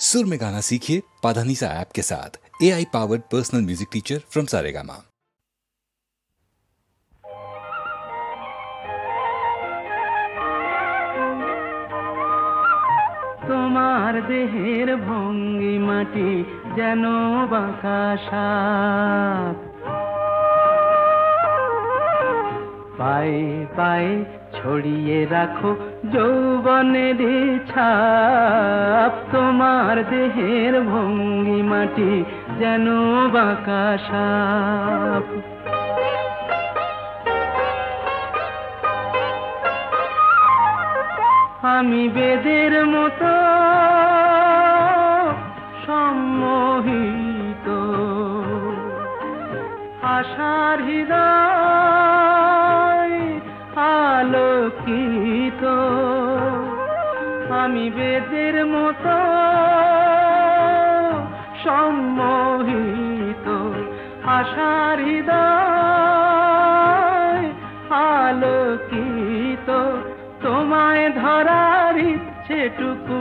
सुर में गाना सीखिए पाधानीसा ऐप के साथ। AI powered personal music teacher from Saregama. তোমার দেহের ভঙ্গিমাটি যেন বাঁকা সাপ, পায়ে পায়ে ছড়িয়ে রাখো যৌবনের ছাপ। তোমার দেহের ভঙ্গিমাটি যেন বাঁকা সাপ। আমি বেদের মতো সম্মোহিত, আশার হৃদয় আলোকিত। আমি বেদের মতো সম্মোহিত, আশার হৃদয় আলোকিত। তোমায় ধরার ইচ্ছেটুকু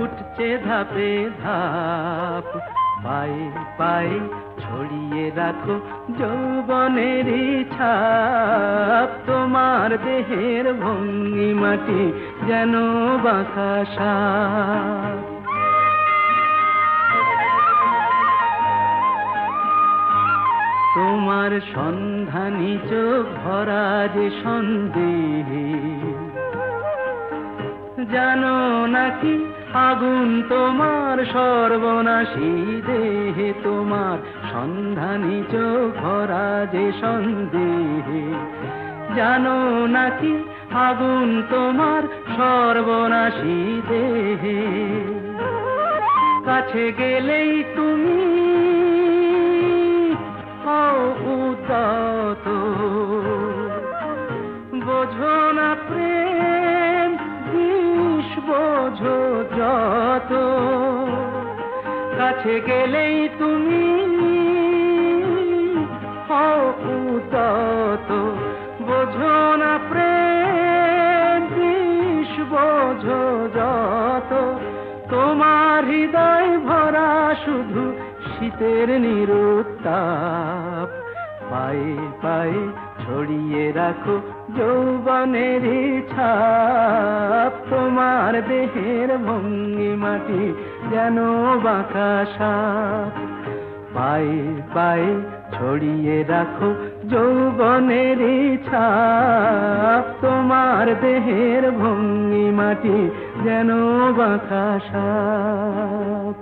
উঠছে ধাপে ধাপ, পায়ে পায়ে ছড়িয়ে রাখো যৌবনের ছাপ। তোমার দেহের ভঙ্গিমাটি যেন বাঁকা সাপ। তোমার সন্ধানী চোখ ভরা যে সন্দেহে, জানো নাকি আগুন তোমার সর্বনাশী দেহে। তোমার সন্ধানী চোখ ভরা যে সন্দেহে, জানো নাকি আগুন তোমার সর্বনাশী দেহে। কাছে গেলেই তুমি হও উদাত্ত, বোঝো না প্রেম বিষ বোঝো যত। কাছে গেলেই তুমি হও উদাত্ত, বোঝো না প্রেম বিষ বোঝো যত। তোমার হৃদয় ভরা শুধু শীতের নিরুত্তাপ, পায়ে পায়ে ছড়িয়ে রাখো যৌবনের ছাপ। তোমার দেহের ভঙ্গিমাটি যেন বাঁকা সাপ, পায়ে পায়ে ছড়িয়ে রাখো যৌবনের ছাপ। তোমার দেহের ভঙ্গিমাটি যেন বাঁকা সাপ।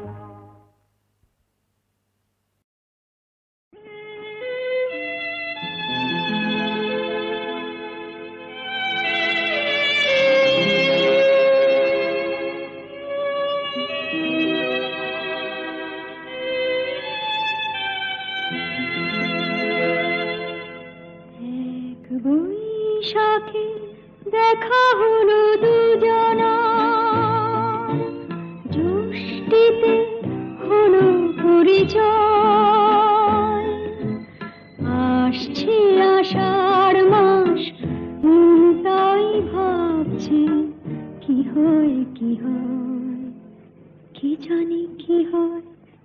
বৈশাখে দেখা হলো দুজনা, জ্যৈষ্ঠীতে হলো পরিচয়। আসছে আষাঢ় মাস, তাই ভাবছি কি হয় কি হয়, কি জানি কি হয়।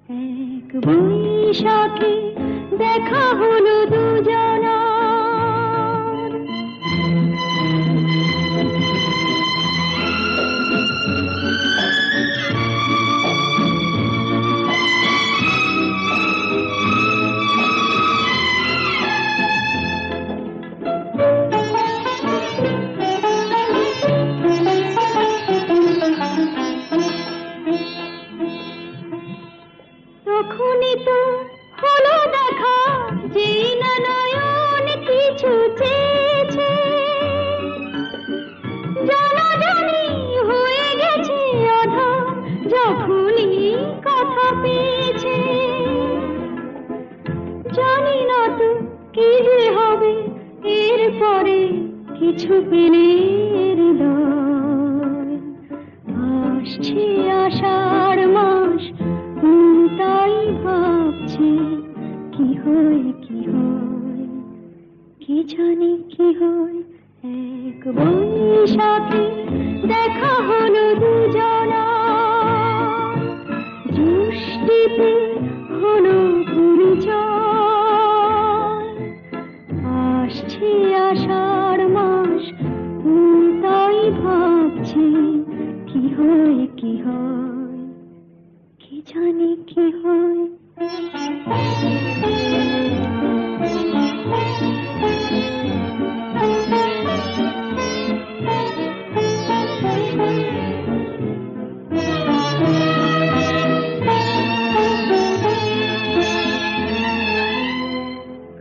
এক বৈশাখে দেখা হলো দুজনা, তখনই তো হলো দেখা, যেই না নয়ন কিছু চেয়েছে। জানাজানি হয়ে গেছে আধা, যখনই কথা পেয়েছে। জানি না তো কি যে হবে এরপরে, কিছু পেলে হৃদয়। আসছে আষাঢ় মাস, তাই ভাবছি কি হয় কি হয়, কি জানি কি হয়। এক বৈশাখে দেখা হলো দুজনা, দৃষ্টিতে হলো পরিচয়। আসছে আষাঢ় মাস, তাই ভাবছি কি হয় কি হয়, কি জানি কি হয়।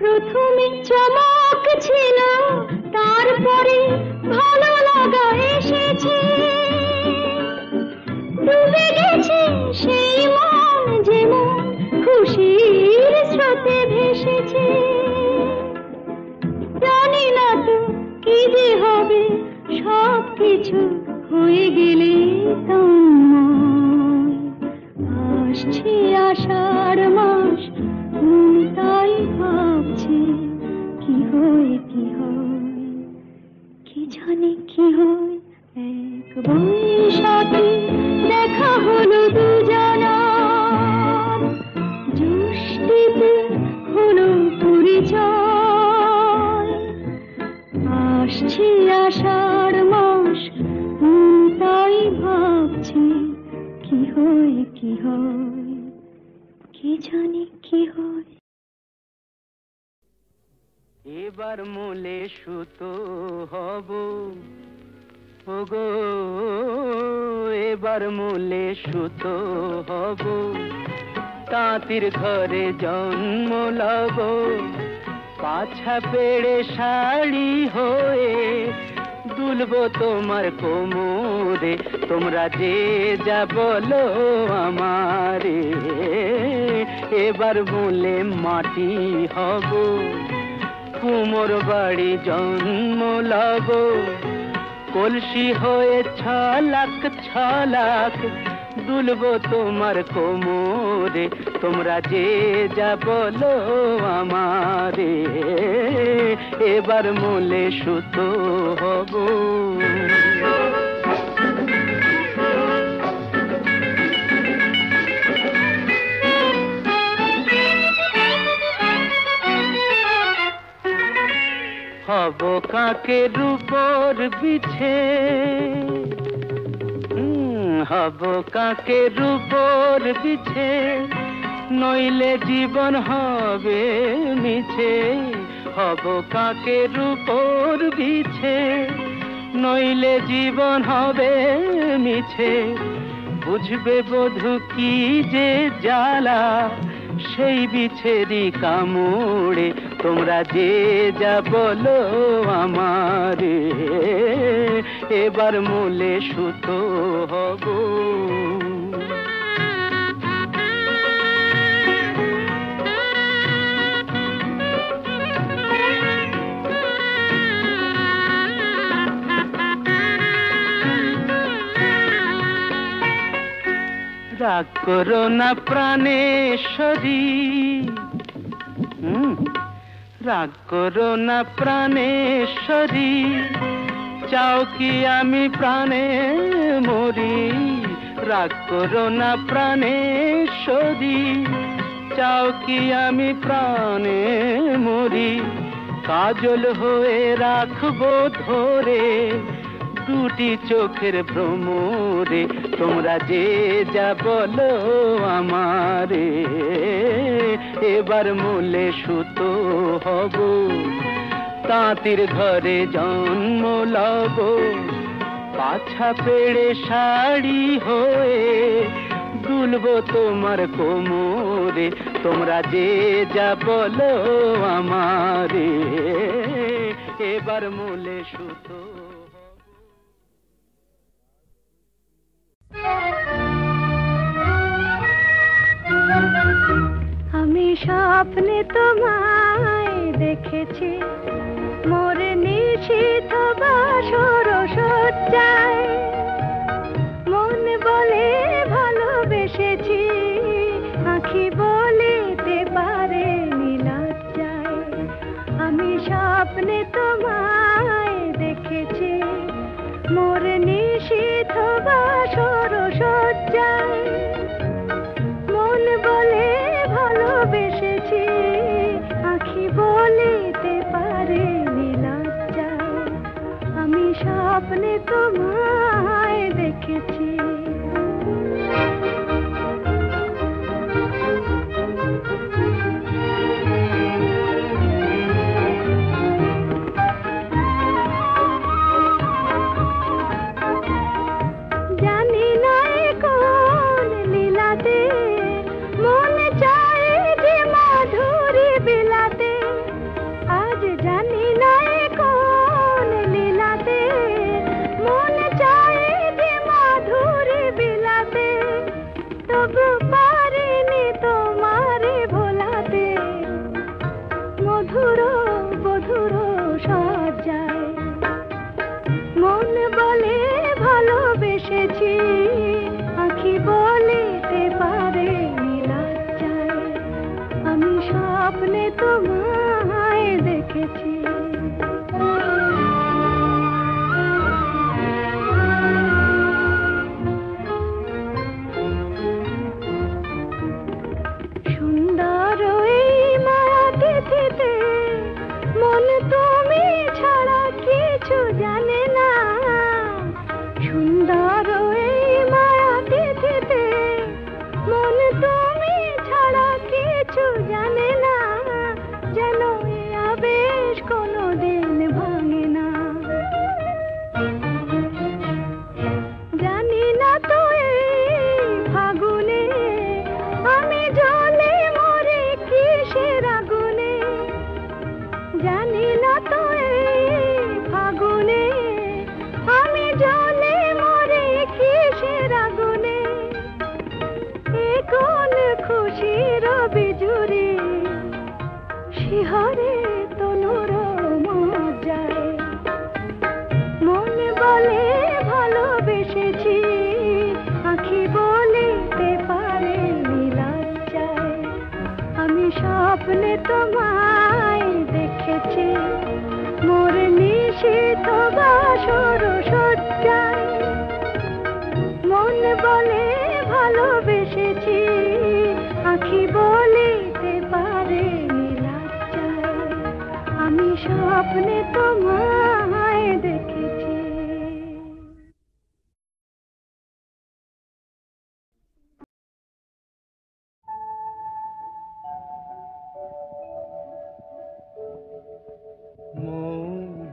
প্রথমে চমক ছিল, তারপরে ভালো লাগা এসেছে। ডুবে গেছে সেই মন, যেমন খুশির স্রোতে ভেসেছে। জানি না তো কি যে হবে, সব কিছু হয়ে গেলে তন্ময়। আসছে আষাঢ় মাস, তাই ভাবছি কি হয় কি হয়, কি জানি কি হয়। এক বৈশাখী দেখা হলো দুজনার, জ্যৈষ্ঠীতে হলো পরিচয়। আসছে আষাঢ় মাস, তাই ভাবছি কি হয় কি হয়, কি জানি কি হয়। এবার মূলে সুতো হব ওগো, এবার মূলে সুতো হব, তাঁতির ঘরে জন্ম লব। পাছা পেড়ে শাড়ি হয়ে দুলবো তোমার কোমরে, তোমরা যে যা বলো আমারে। এবার মূলে মাটি হব, কুমোর বাড়ি জন্ম লব। কলসি হয়ে ছলাক ছলাক দুলবো তোমার কোমরে, তোমরা যে যা বলো আমারে। এবার মূলে সুতো হব। হব কাকের উপর বিছে, হব কাকের উপর বিছে, নইলে জীবন হবে মিছে। হব কাকের উপর বিছে, নইলে জীবন হবে মিছে। বুঝবে বধূ কি যে জ্বালা, সেই বিছেরি কামড়ে, তোমরা যে যা বলো আমারে। এবার মূলে সুতো হব। রাগ করো না প্রাণেশ্বরী, রাগ করো না প্রাণেশ্বরী, চাও কি আমি প্রাণে মরি। রাগ করো না প্রাণেশ্বরী, চাও কি আমি প্রাণে মরি। কাজল হয়ে রাখবো ধরে দুটি চোখের ভ্রমরে, তোমরা যে যা বলো আমারে। এবার মূলে সুতো হব, তাঁতির ঘরে জন্ম লব। পাছা পেড়ে শাড়ি হয়ে দুলবো তোমার কোমরে, তোমরা যে যা বলো আমারে। এবার মূলে সুতো। আমি স্বপ্নে তোমায় দেখেছি, মোর নিশীথ বাসর সজ্জায়। মন বলে ভালোবেসেছি, আঁখি বলিতে পারে লজ্জায়। আমি স্বপ্নে তোমায় দেখেছি, মোর নিশীথ বাসর সজ্জায়। মন বলে তবু পারিনি তোমারে ভোলাতে মধুর মধুর সজ্জায় মন বলে ভালোবেসেছি আঁখি বলিতে পারে লজ্জায় আমি স্বপ্নে তোমায় দেখেছি সুন্দর এই মাটিতে মন তুমি ছাড়া কিছু জানে না সুন্দর এই মাটিতে মন তুমি ছাড়া কিছু জানে না যেন এ আবেশ কোনোদিন ভাঙে না জানি না তো এই ফাগুনে আমি জলে মরে কিসের আগুনে জানি না তো এই ফাগুনে আমি জলে মরে কিসের আগুনে এ কোন খুশির বিজুরি শিহরে তনুর মজ্জায় মন বলে ভালোবেসেছি আঁখি বলিতে পারে লজ্জায় আমি স্বপ্নে তোমায় দেখেছি মোর নিশীথ বাসর সজ্জায় মন বলে ভালোবেসেছি আঁখি বলিতে পারে লজ্জায় আমি স্বপ্নে তোমায় দেখেছি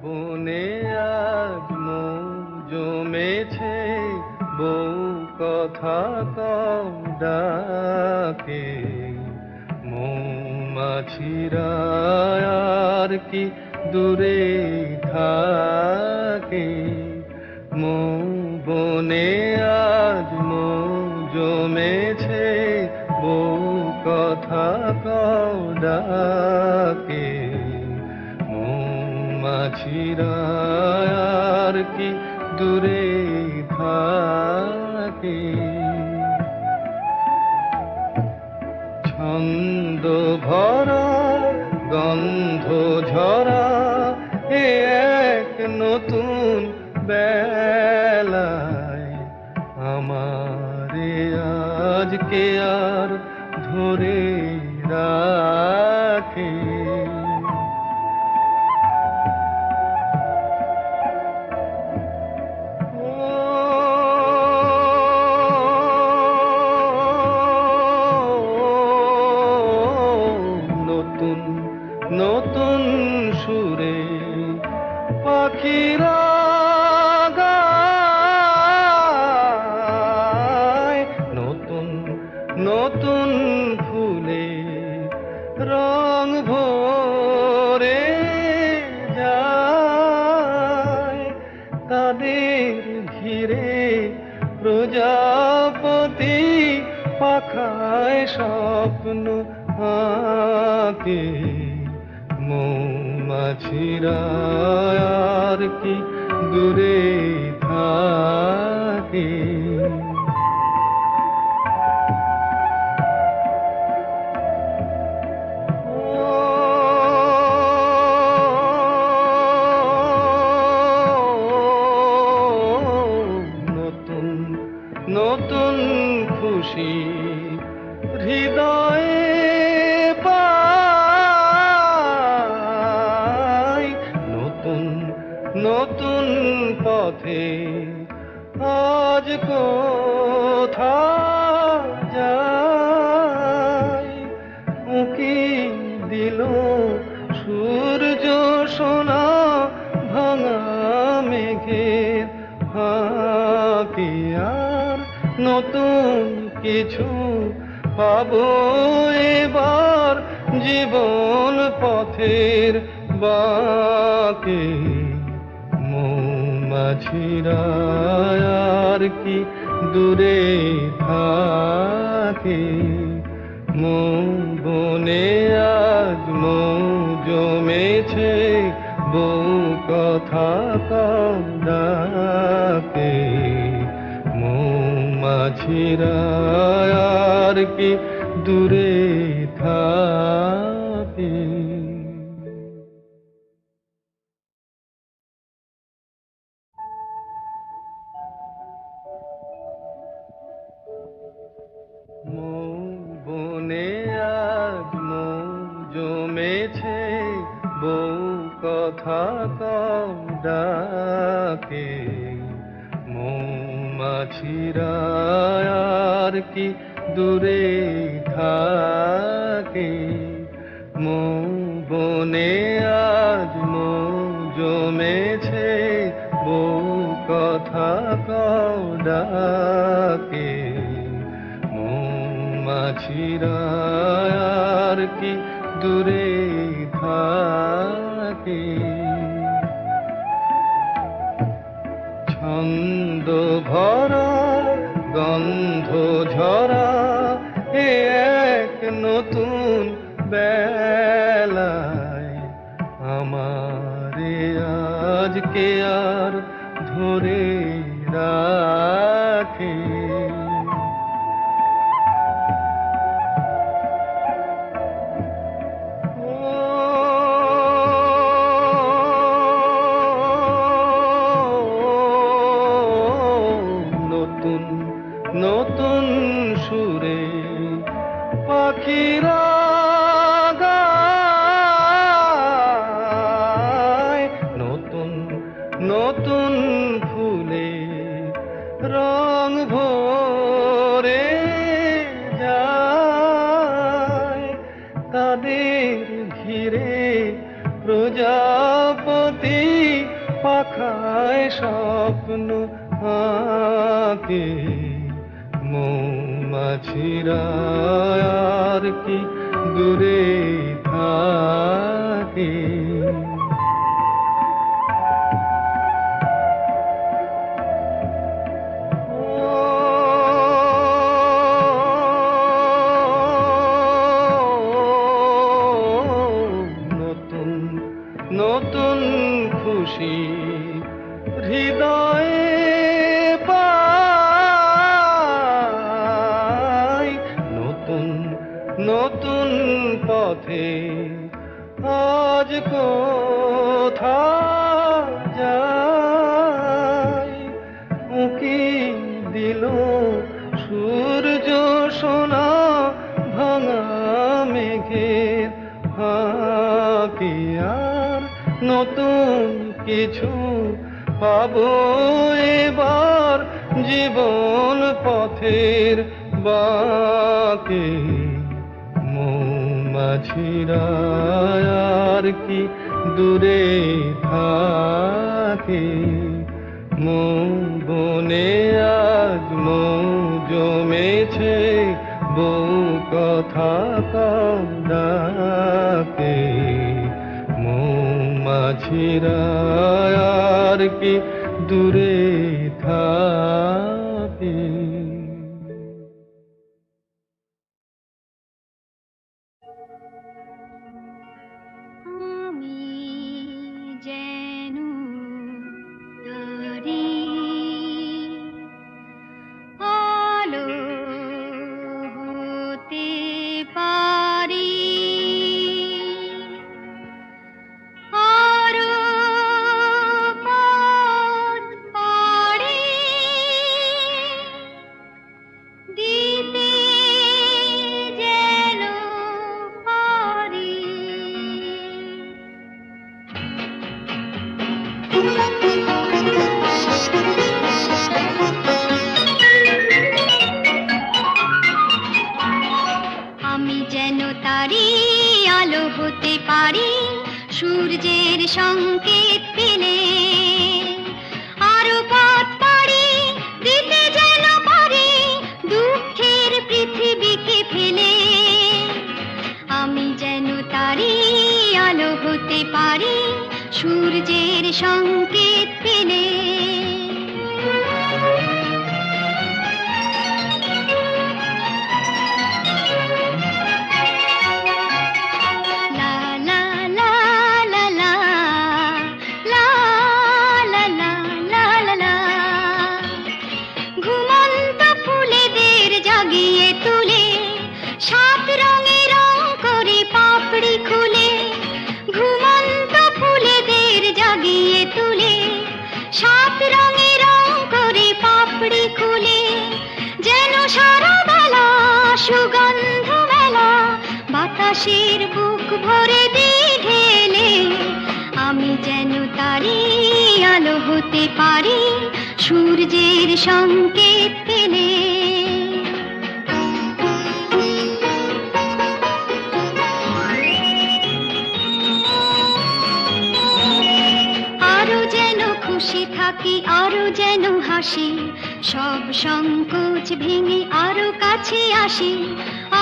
বনে আজ মৌ জমেছে বউ কথা কও ডাকে মৌমাছিরা আর কি দূরে থাকে মৌ বনে আজ মৌ জমেছে বউ কথা কও ডাকে মৌমাছিরা আর কি দূরে থাকে ছন্দ ভরা গন্ধ ঝরা এ এক নতুন বেলায় আমারে আজকে আর ধরে রাখে নতুন সুরে পাখিরা গায় নতুন নতুন ফুলে রং ভরে যায় তাদের ঘিরে প্রজাপতি পাখায় স্বপ্ন আঁকে মৌমাছিরা আর কি দূরে থাকে নতুন নতুন খুশি হৃদয়ে পাই নতুন নতুন পথে আজ কোথা যাই উকি দিল সূর্য সোনা ভাঙা মেঘের ফাঁকে আর নতুন কিছু পাবো এবার জীবন পথের বাঁকে মৌমাছিরা আর কি দূরে থাকে থাকে মৌ বনে আজ মৌ জমেছে বউ কথা কম ডাকে মৌমাছিরা আর কি দূরে থাকে মৌ বনে আজ মৌ জমেছে বউ কথা কম ডাকে মৌমাছিরা আর কি দূরে থাকে মৌ বনে আজ মৌ জমেছে বউ কথা কম ডাকে মৌমাছিরা আর কি দূরে থাকে ছন্দ ভরা গন্ধ ঝরা এ এক নতুন বেলায় আমারে আজকে আর ধরে রাখে নতুন সুরে পাখিরা গায় নতুন নতুন ফুলে রং ভরে যায় তাদের ঘিরে প্রজাপতি পাখায় স্বপ্ন আঁকে মৌমাছিরা আর কি দূরে থাকে নতুন নতুন খুশি হৃদয়ে নতুন পথে আজ কোথায় যাই উকি দিল সূর্য সোনা ভাঙা মেঘের ফাঁকে আর নতুন কিছু পাবো এবার জীবন পথের বাঁকে মৌমাছিরা আর কি দূরে থাকে মৌ বনে আজ মৌ জমেছে বউ কথা কম ডাকে মৌমাছিরা আর কি দূরে থাকে সূর্যের সংকেত পেলে আরো পথ পাড়ি দিতে যেন পারি দুঃখের পৃথিবীকে ফেলে আমি যেন তারি আলো হতে পারি সূর্যের সংকেত পেলে বাতাসের বুক ভরে দিয়ে ঢেলে আমি যেন তারি আলো হতে পারি সূর্যের সংকেত পেলে। আরো যেন খুশি থাকি আরো যেন হাসি সব সংকোচ ভেঙে আরো কাছে আসি।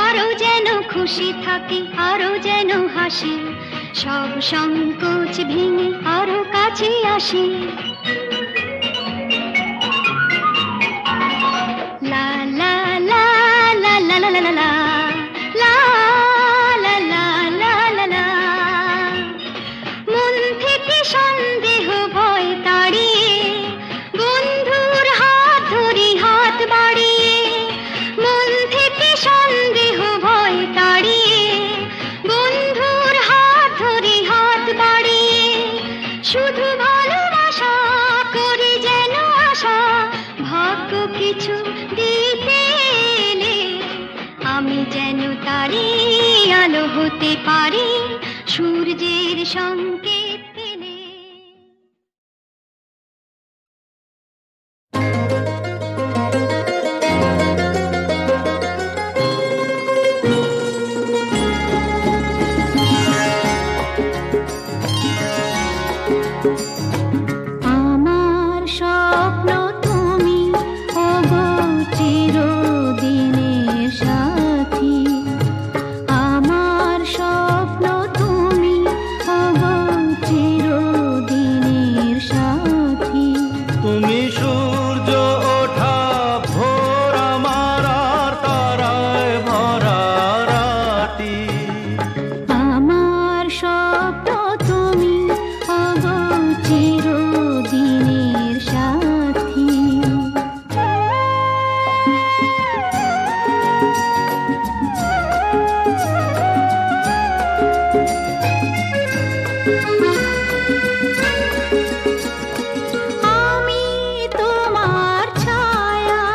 আরো যেন খুশি থাকি আরো যেন হাসি সব সংকোচ ভেঙে আরো কাছে আসি। লা লা লা লা লা লা লা লা লা লা লা লা লা লা। মন থেকে সন্দেহ ভয় তাড়িয়ে বন্ধুর হাত ধরি হাত বাড়িয়ে। মন থেকে সন্দেহ ভয় তাড়িয়ে বন্ধুর হাত ধরি হাত বাড়িয়ে। শুধু ভালোবাসা করি যেন আশা ভাগ্য কিছু দিতে এলে আমি যেন তারি আলো হতে পারি সূর্যের সংকেত পেলে। আমার স্বপ্ন তুমি ওগো চিরদিনের সাথী। আমার স্বপ্ন তুমি ওগো চিরদিনের সাথী। তুমি সূর্য ওঠা ভোর আমার আর তারায় ভরা রাতি। আমার স্বপ্ন তুমি ওগো চিরদিনের সাথী। আমি তোমার ছায়া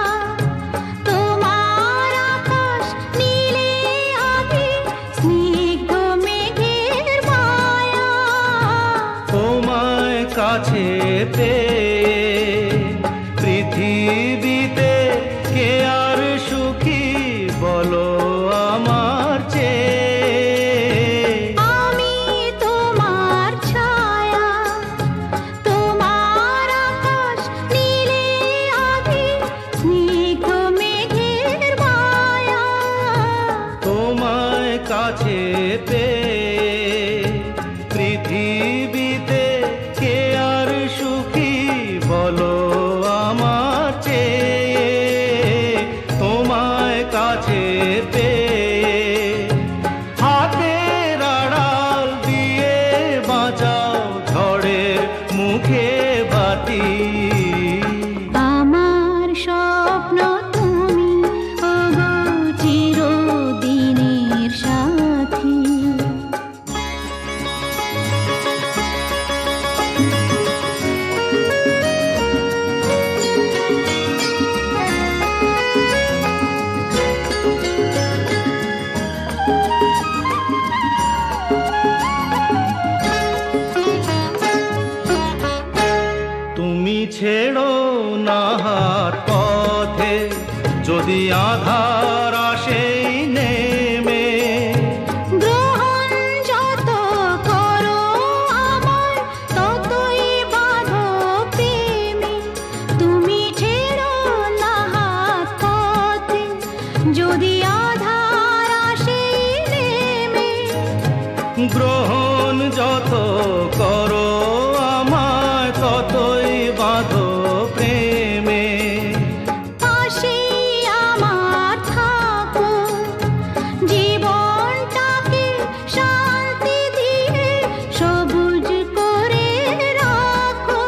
তোমার আকাশ নীলে আভি স্নিগ্ধ মেঘের মায়া। তোমায় কাছে পেয়ে পৃথিবীতে কে আর সুখী বলো আমার চেয়ে। আমি তোমার ছায়া তোমার আকাশ নীলে আভি স্নিগ্ধ মেঘের মায়া। তোমায় কাছে পেয়ে পৃথিবীতে কে আর সুখী বলো আমার চেয়ে। তোমায় কাছে পেয়ে হাতের আড়াল দিয়ে বাঁচাও ঝড়ের মুখে বাতি। আমার স্বপ্ন তুমি ওগো চিরদিনের সাথী। তুমি ছেড়ো না হাত পথে যদি আধার আসে নেমে। গ্রহণ যত করো আমায় ততই বাঁধো প্রেমে। তুমি ছেড়ো না হাত পথে যদি আধার আসে নেমে। গ্রহণ যত করো আমায় ততই বাঁধো প্রেমে। পাশে আমার থাকো জীবনটাকে শান্তি দিয়ে সবুজ করে রাখো।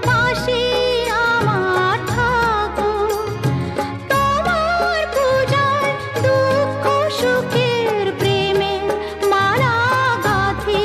পাশে আমার থাকো তোমার পূজায় দুঃখ সুখের প্রেমের মালা গাঁথি।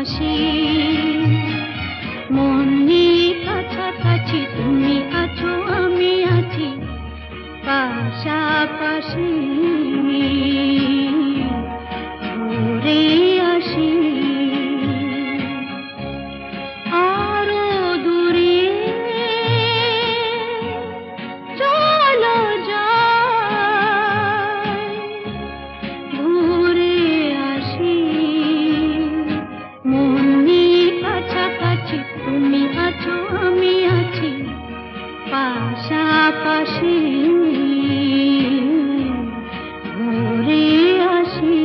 হাসি মন নিয়ে কাছাকাছি তুমি আছো আমি আছি পাশাপাশি ঘুরে আসি আরো দূরে চলো যাই ঘুরে আসি মন নিয়ে কাছাকাছি তুমি আছো আমি আছি পাশাপাশি ঘুরে আসি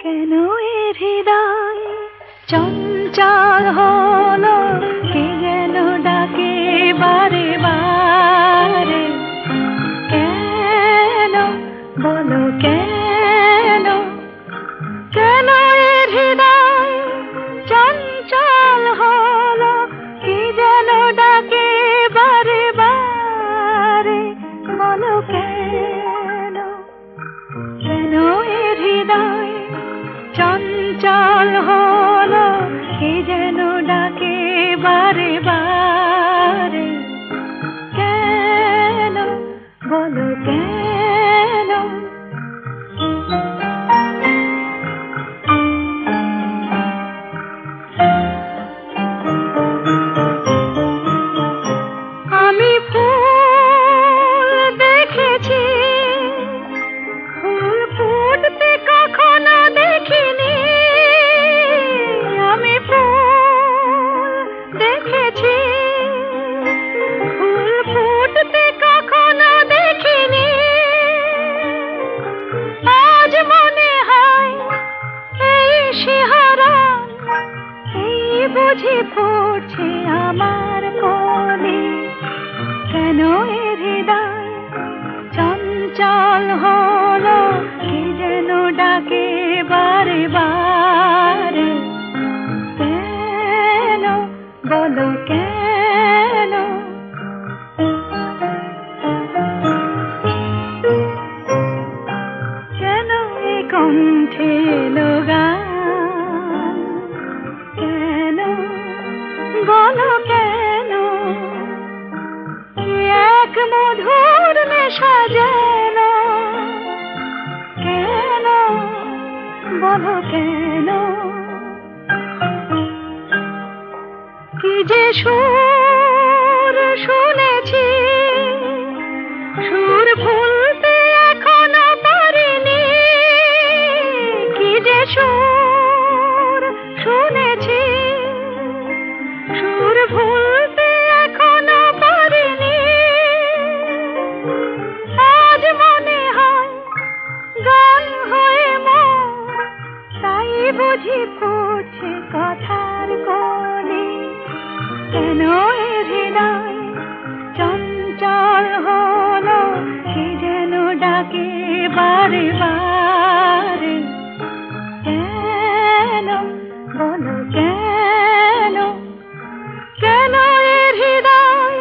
কেন এ হৃদয় চঞ্চল হলো কে যেন ডাকে বারে বারে কেন বলো কেন কেন এ হৃদয় চঞ্চল হলো কে যেন ডাকে বারে বারে বলো কেন কেন এ হৃদয় চঞ্চল হলো কে যেন ডাকে বারে বারে কেন বলো কেন আমি ফুল দেখেছি ফুল ফুটতে কখনো দেখিনি আমি ফুল দেখেছি ফুল ফুটতে কখনো দেখিনি আজ মনে হয় এই শিহরণ এই বুঝি ফুটছে আমার কলি কেন এ হৃদয় চঞ্চল হলো কে যেন ডাকে বারে বারে কেন বলো কেন কেন এ কণ্ঠে গান কেন বলো কেন এক মধুর নেশা যেন কেন বলো কেন কি যে সুর শুনেছি সুর ভুলতে এখনো পারিনি কি যে সুর শুনেছি সুর ভুলতে এখনো পারিনি আজ মনে হয় গান হয়ে মন তাই বুঝি ফুটছে কথার কলি কেন এ হৃদয় চঞ্চল হলো কে যেন ডাকে বারে বারে কেন বলো কেন কেন এ হৃদয়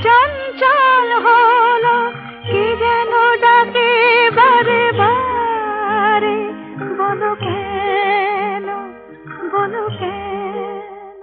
চঞ্চল হলো কে যেন ডাকে বারে বারে বলো কেন বলো কেন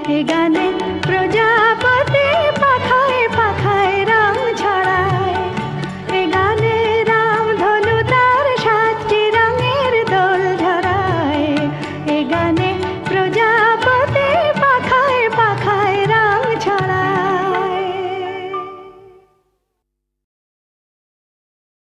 এ গানে প্রজা